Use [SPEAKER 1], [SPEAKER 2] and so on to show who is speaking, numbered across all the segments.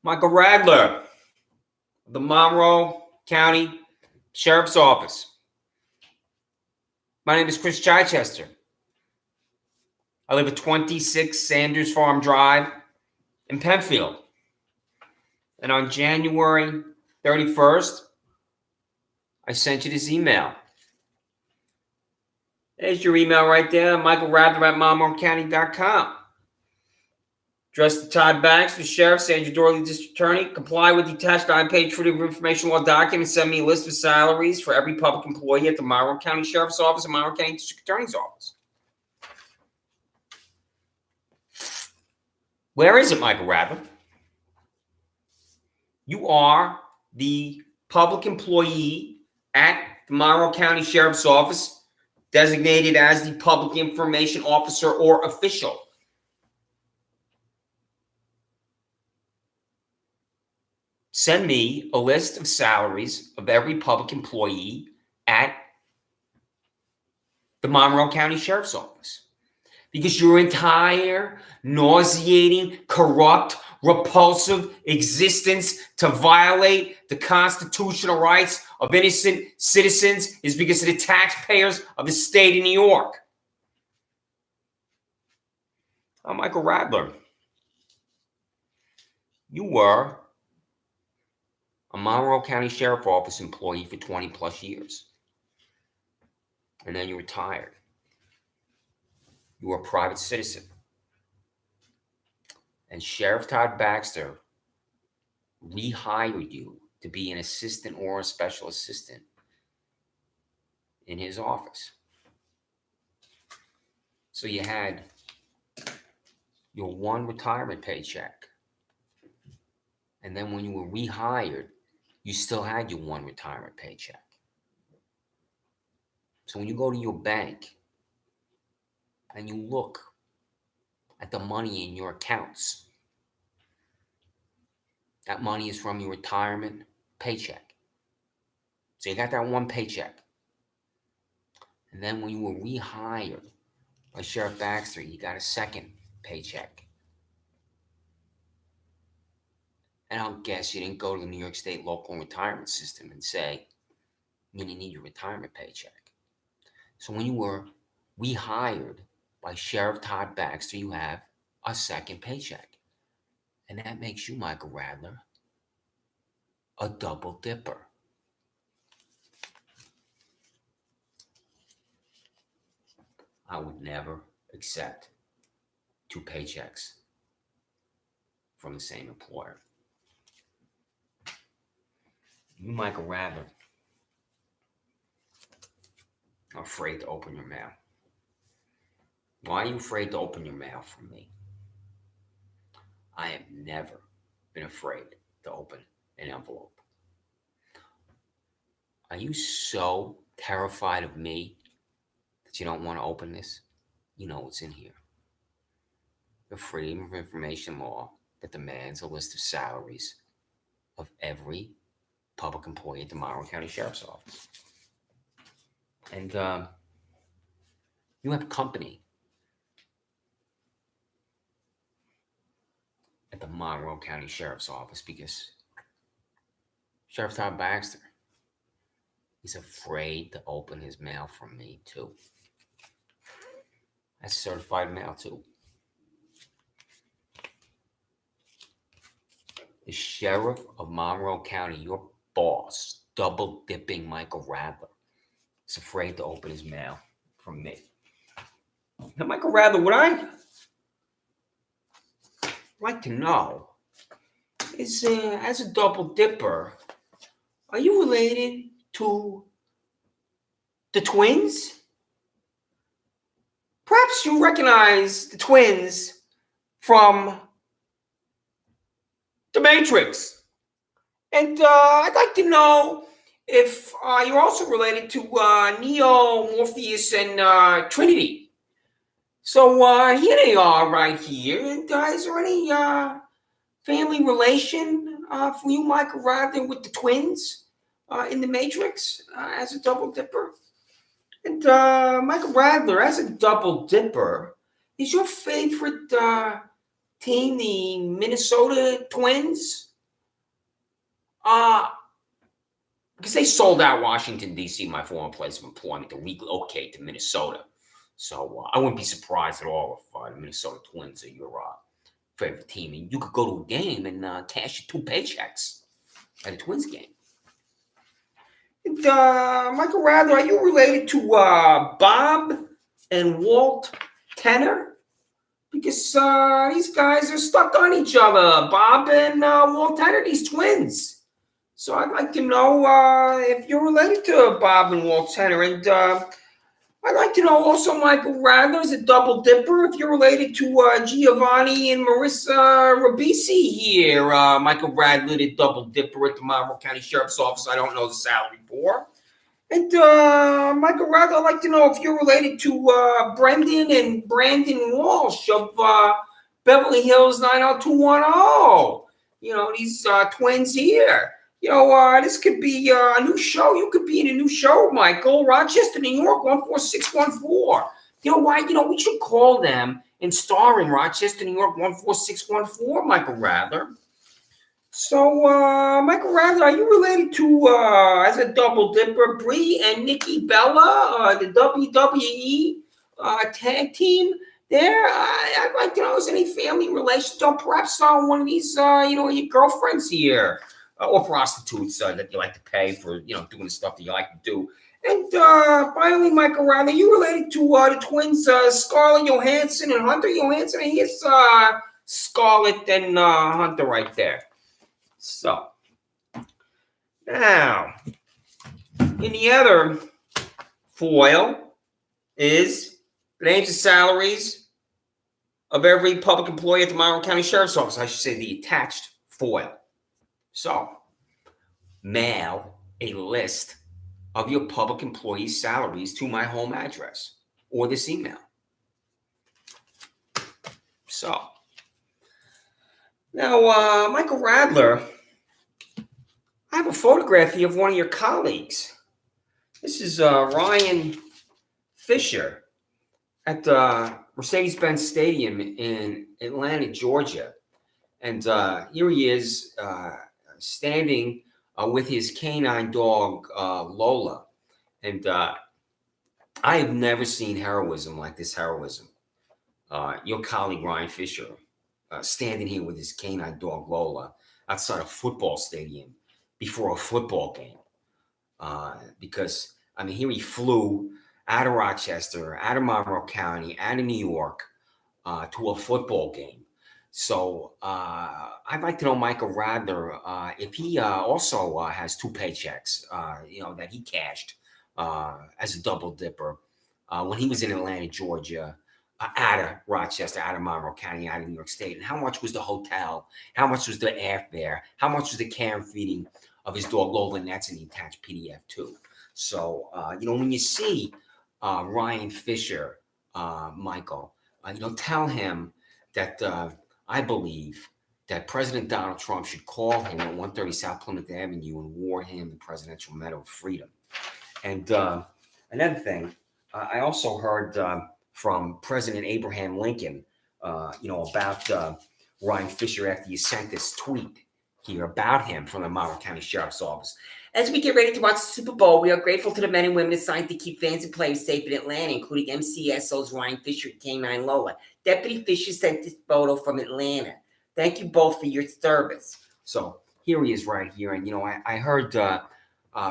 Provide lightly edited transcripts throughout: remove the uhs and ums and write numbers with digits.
[SPEAKER 1] Michael Radler, of the Monroe County Sheriff's Office. My name is Chris Chichester. I live at 26 Sanders Farm Drive in Penfield. And on January 31st, I sent you this email. There's your email right there, michaelradler@monroecounty.com. Address to Todd, Baxter, Sheriff, Sandra Dorley, District Attorney. Comply with the attached 9-page Freedom of Information Law document. Send me a list of salaries for every public employee at the Monroe County Sheriff's Office and Monroe County District Attorney's Office. Where is it, Michael Radler? You are the public employee at the Monroe County Sheriff's Office, designated as the public information officer or official. Send me a list of salaries of every public employee at the Monroe County Sheriff's Office. Because your entire nauseating, corrupt, repulsive existence to violate the constitutional rights of innocent citizens is because of the taxpayers of the state of New York. I'm Michael Radler. You were a Monroe County Sheriff's Office employee for 20 plus years. And then you retired. You were a private citizen. And Sheriff Todd Baxter rehired you to be an assistant or a special assistant in his office. So you had your one retirement paycheck. And then when you were rehired, you still had your one retirement paycheck. So when you go to your bank and you look at the money in your accounts, that money is from your retirement paycheck. So you got that one paycheck. And then when you were rehired by Sheriff Baxter, you got a second paycheck. And I'll guess you didn't go to the New York State local retirement system and say, you need your retirement paycheck. So when you were rehired by Sheriff Todd Baxter, you have a second paycheck. And that makes you, Michael Radler, a double dipper. I would never accept two paychecks from the same employer. You, Michael Radler, are afraid to open your mail. Why are you afraid to open your mail from me? I have never been afraid to open an envelope. Are you so terrified of me that you don't want to open this? You know what's in here. The Freedom of Information Law that demands a list of salaries of every public employee at the Monroe County Sheriff's Office. And you have company at the Monroe County Sheriff's Office because Sheriff Todd Baxter is afraid to open his mail from me too. That's certified mail too. The Sheriff of Monroe County, your boss, double dipping Michael Radler, is afraid to open his mail from me. Now, Michael Radler, what I like to know is, as a double dipper, are you related to the twins? Perhaps you recognize the twins from The Matrix. And I'd like to know if you're also related to Neo, Morpheus, and Trinity. So here they are right here. And is there any family relation for you, Michael Radler, with the twins in The Matrix as a double dipper? And Michael Radler, as a double dipper, is your favorite team the Minnesota Twins? Because they sold out Washington, D.C., my former place of employment, to relocate to Minnesota. So I wouldn't be surprised at all if the Minnesota Twins are your favorite team. And you could go to a game and cash your 2 paychecks at a Twins game. And Michael Radler, are you related to Bob and Walt Tenner? Because these guys are stuck on each other. Bob and Walt Tenner, these twins. So I'd like to know if you're related to Bob and Walt Tenner. And I'd like to know also, Michael Radler is a double dipper, if you're related to Giovanni and Marissa Ribisi here. Michael Radler, the double dipper at the Marlboro County Sheriff's Office. I don't know the salary for. And Michael Radler, I'd like to know if you're related to Brendan and Brandon Walsh of Beverly Hills 90210. You know, these twins here. You know, this could be a new show. You could be in a new show, Michael. Rochester, New York, 14614. You know why? You know, we should call them and star in Rochester, New York, 14614, Michael Radler. So, Michael Radler, are you related to, as a double dipper, Brie and Nikki Bella, the WWE tag team there? I'd like to know, is any family relations, or perhaps one of these, your girlfriends here, or prostitutes that you like to pay for, doing the stuff that you like to do. And finally, Michael Radler, are you related to the twins, Scarlett Johansson and Hunter Johansson? And here's Scarlett and Hunter right there. So, now, in the other foil is the names and salaries of every public employee at the Marlboro County Sheriff's Office. I should say the attached foil. So, mail a list of your public employees' salaries to my home address or this email. So, now, Michael Radler, I have a photograph here of one of your colleagues. This is Ryan Fisher at the Mercedes-Benz Stadium in Atlanta, Georgia. And here he is standing with his canine dog, Lola. And I have never seen heroism like this heroism. Your colleague, Ryan Fisher, standing here with his canine dog, Lola, outside a football stadium before a football game. Because, here he flew out of Rochester, out of Marlboro County, out of New York, to a football game. So I'd like to know, Michael Radler, if he also has 2 paychecks, that he cashed as a double dipper when he was in Atlanta, Georgia, out of Rochester, out of Marlboro County, out of New York State. And how much was the hotel? How much was the airfare? How much was the care and feeding of his dog Lola? And that's in the attached PDF too. So, when you see Ryan Fisher, Michael, tell him that I believe that President Donald Trump should call him at 130 South Plymouth Avenue and award him the Presidential Medal of Freedom. And another thing, I also heard from President Abraham Lincoln, about Ryan Fisher after you sent this tweet here about him from the Marlboro County Sheriff's Office. As we get ready to watch the Super Bowl, we are grateful to the men and women assigned to keep fans and players safe in Atlanta, including MCSOs Ryan Fisher and K9 Lola. Deputy Fisher sent this photo from Atlanta. Thank you both for your service. So here he is right here. And, I heard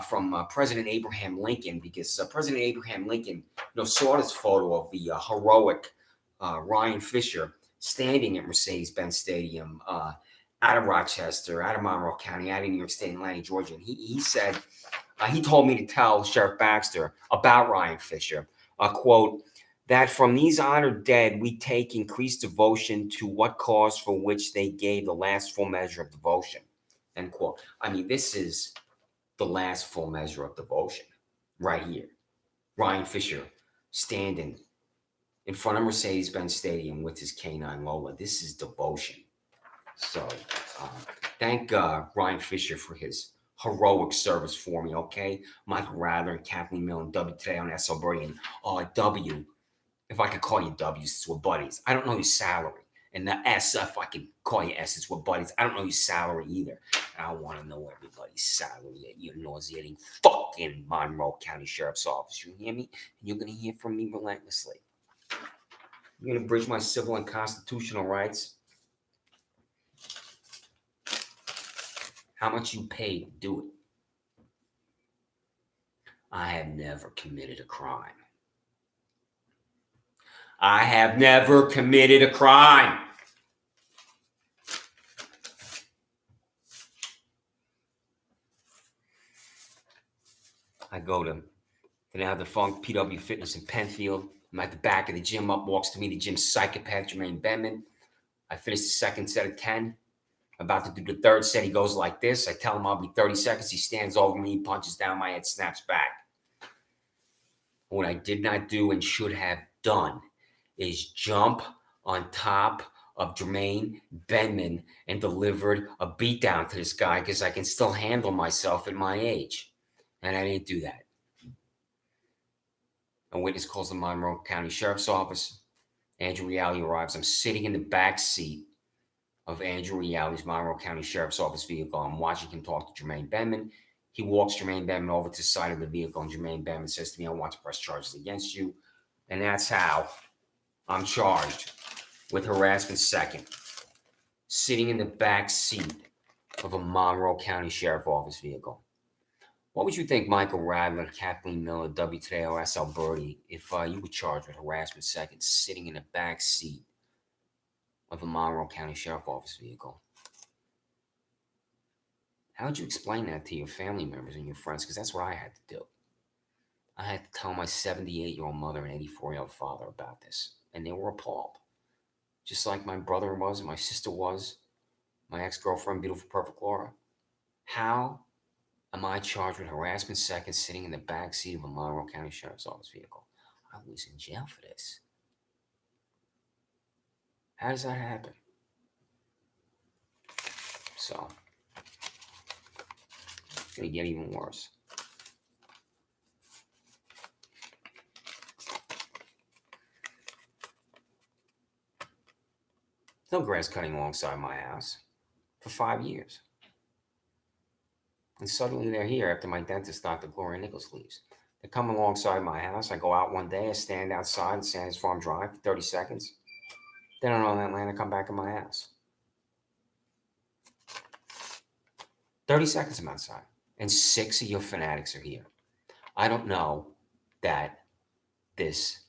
[SPEAKER 1] from President Abraham Lincoln, because President Abraham Lincoln, saw this photo of the heroic Ryan Fisher standing at Mercedes-Benz Stadium out of Rochester, out of Monroe County, out of New York State, Atlanta, Georgia. And he said, he told me to tell Sheriff Baxter about Ryan Fisher, quote, that from these honored dead, we take increased devotion to what cause for which they gave the last full measure of devotion, end quote. This is the last full measure of devotion right here. Ryan Fisher standing in front of Mercedes-Benz Stadium with his canine Lola. This is devotion. So thank Ryan Fisher for his heroic service for me, okay? Michael Radler and Kathleen Millen, W today on SL Birdie, and W, if I could call you W's, we're buddies. I don't know your salary. And the S, if I can call you S, it's what buddies. I don't know your salary either. I don't want to know everybody's salary at your nauseating fucking Monroe County Sheriff's Office. You hear me? And you're going to hear from me relentlessly. You're going to bridge my civil and constitutional rights. How much you paid to do it? I have never committed a crime. I have never committed a crime. I go to the now defunct PW Fitness in Penfield. I'm at the back of the gym. Up walks to me the gym's psychopath, Jermaine Benman. I finish the second set of 10. I'm about to do the third set. He goes like this. I tell him I'll be 30 seconds. He stands over me, punches down my head, snaps back. What I did not do and should have done is jump on top of Jermaine Benman and delivered a beatdown to this guy because I can still handle myself at my age. And I didn't do that. A witness calls the Monroe County Sheriff's Office. Andrew Reale arrives. I'm sitting in the back seat of Andrew Reale's Monroe County Sheriff's Office vehicle. I'm watching him talk to Jermaine Benman. He walks Jermaine Benman over to the side of the vehicle, and Jermaine Benman says to me, I want to press charges against you. And that's how I'm charged with harassment second, sitting in the back seat of a Monroe County Sheriff's Office vehicle. What would you think, Michael Radler, Kathleen Miller, W. Today, or S. Alberti, if you were charged with harassment second, sitting in the back seat of a Monroe County Sheriff's Office vehicle? How would you explain that to your family members and your friends? Because that's what I had to do. I had to tell my 78-year-old mother and 84-year-old father about this, and they were appalled. Just like my brother was, and my sister was, my ex-girlfriend, beautiful, perfect Laura. How am I charged with harassment second, sitting in the back seat of a Monroe County Sheriff's Office vehicle? I was in jail for this. How does that happen? So, it's going to get even worse. No grass cutting alongside my house for 5 years. And suddenly they're here after my dentist, Dr. Gloria Nichols, leaves. They come alongside my house. I go out one day. I stand outside at Sanders Farm Drive for 30 seconds. Then I don't know that land. I come back in my house. 30 seconds I'm outside. And 6 of your fanatics are here. I don't know that this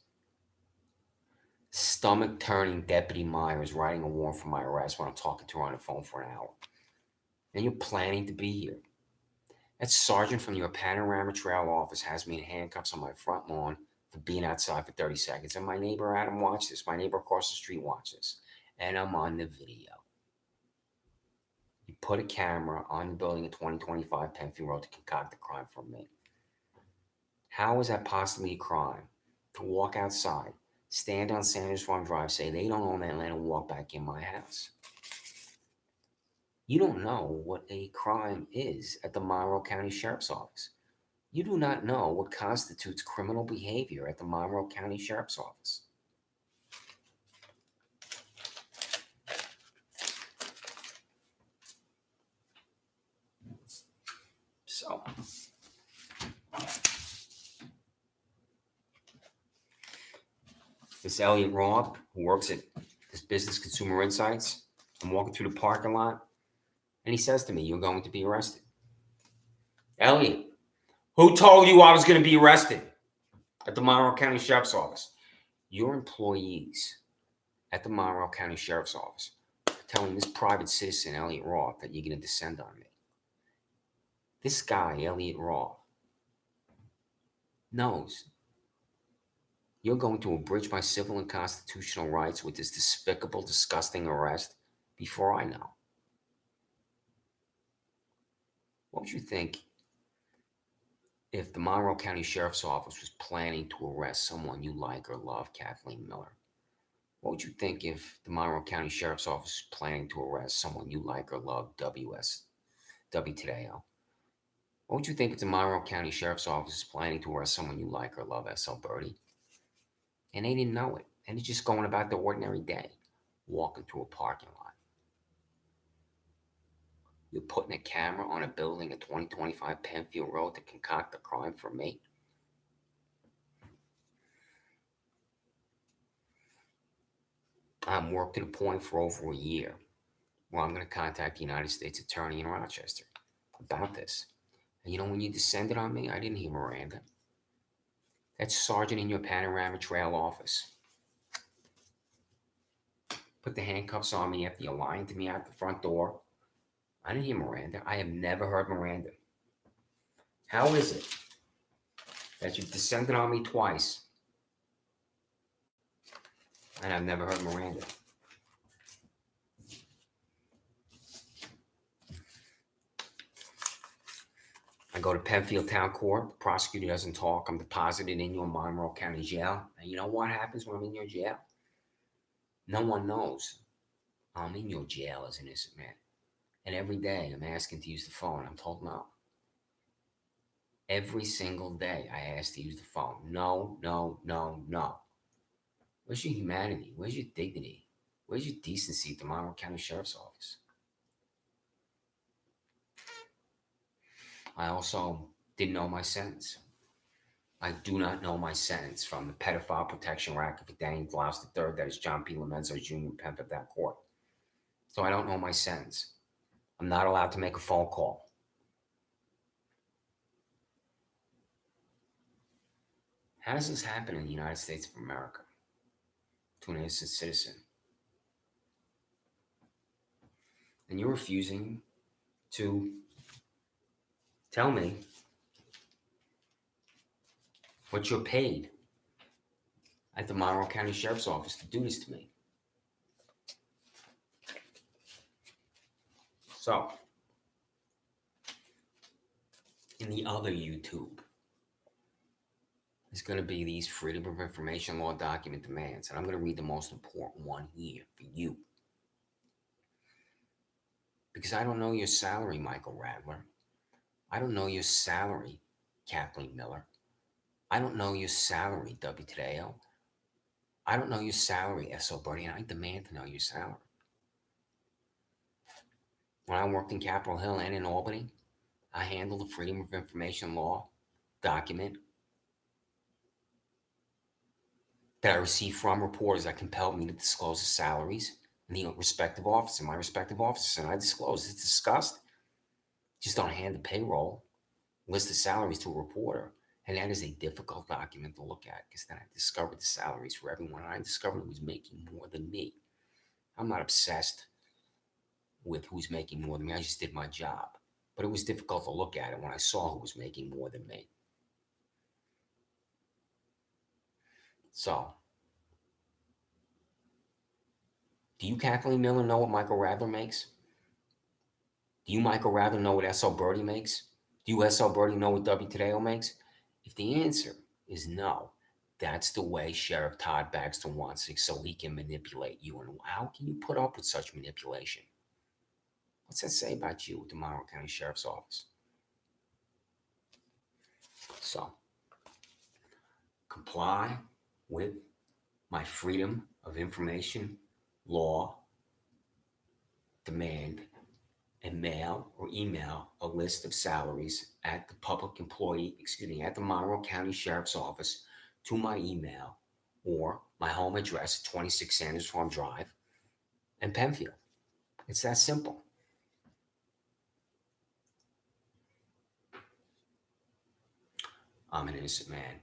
[SPEAKER 1] stomach-turning Deputy Meyer is writing a warrant for my arrest when I'm talking to her on the phone for an hour. And you're planning to be here. That sergeant from your Panorama Trail office has me in handcuffs on my front lawn for being outside for 30 seconds. And my neighbor Adam watched this. My neighbor across the street watched this. And I'm on the video. You put a camera on the building at 2025 Penfield Road to concoct a crime for me. How is that possibly a crime? To walk outside, stand on Sanders Farm Drive, say they don't own that land, and walk back in my house. You don't know what a crime is at the Monroe County Sheriff's Office. You do not know what constitutes criminal behavior at the Monroe County Sheriff's Office. So, this Elliot Roth, who works at this Business Consumer Insights, I'm walking through the parking lot, and he says to me, you're going to be arrested. Elliot, who told you I was going to be arrested at the Monroe County Sheriff's Office? Your employees at the Monroe County Sheriff's Office are telling this private citizen, Elliot Roth, that you're going to descend on me. This guy, Elliot Roth, knows you're going to abridge my civil and constitutional rights with this despicable, disgusting arrest before I know. What would you think if the Monroe County Sheriff's Office was planning to arrest someone you like or love, Kathleen Miller? What would you think if the Monroe County Sheriff's Office was planning to arrest someone you like or love, W. Tadeo? What would you think if the Monroe County Sheriff's Office is planning to arrest someone you like or love, S. Alberti? And they didn't know it. And it's just going about their ordinary day. walking through a parking lot. You're putting a camera on a building at 2025 Penfield Road to concoct a crime for me? I'm worked to the point for over a year where I'm going to contact the United States Attorney in Rochester about this. And you know, when you descended on me, I didn't hear Miranda. That sergeant in your Panorama Trail office put the handcuffs on me after you lying to me out the front door. I didn't hear Miranda. I have never heard Miranda. How is it that you've descended on me twice and I've never heard Miranda? I go to Penfield Town Court. The prosecutor doesn't talk. I'm deposited in your Monroe County Jail. And you know what happens when I'm in your jail? No one knows I'm in your jail as an innocent man. And every day I'm asking to use the phone. I'm told no. Every single day I ask to use the phone. No, no, no, no. Where's your humanity? Where's your dignity? Where's your decency at the Monroe County Sheriff's Office? I also didn't know my sentence. I do not know my sentence from the Pedophile Protection Racket for Daniel Blouse III, that is John P. Lomenzo Jr. in Penfield Town Court. So I don't know my sentence. I'm not allowed to make a phone call. How does this happen in the United States of America to an innocent citizen? And you're refusing to tell me what you're paid at the Monroe County Sheriff's Office to do this to me. So, in the other YouTube, there's going to be these Freedom of Information Law document demands, and I'm going to read the most important one here for you. Because I don't know your salary, Michael Radler. I don't know your salary, Kathleen Miller. I don't know your salary, W. Tadeo. I don't know your salary, S.O. Birdie, and I demand to know your salary. When I worked in Capitol Hill and in Albany, I handled the Freedom of Information Law document that I received from reporters that compelled me to disclose the salaries in the respective office, in my respective offices, and I disclosed. It's discussed. Just don't hand the payroll list of salaries to a reporter. And that is a difficult document to look at, because then I discovered the salaries for everyone, and I discovered who was making more than me. I'm not obsessed with who's making more than me. I just did my job. But it was difficult to look at it when I saw who was making more than me. So, do you, Kathleen Miller, know what Michael Radler makes? Do you, Michael Radler, know what S.L. Birdie makes? Do you, S.L. Birdie, know what W. Tadeo makes? If the answer is no, that's the way Sheriff Todd Baxter wants it, so he can manipulate you. And how can you put up with such manipulation? What's that say about you at the Monroe County Sheriff's Office? So, comply with my Freedom of Information Law demand and mail or email a list of salaries at the at the Monroe County Sheriff's Office to my email or my home address, 26 Sanders Farm Drive in Penfield. It's that simple. I'm an innocent man.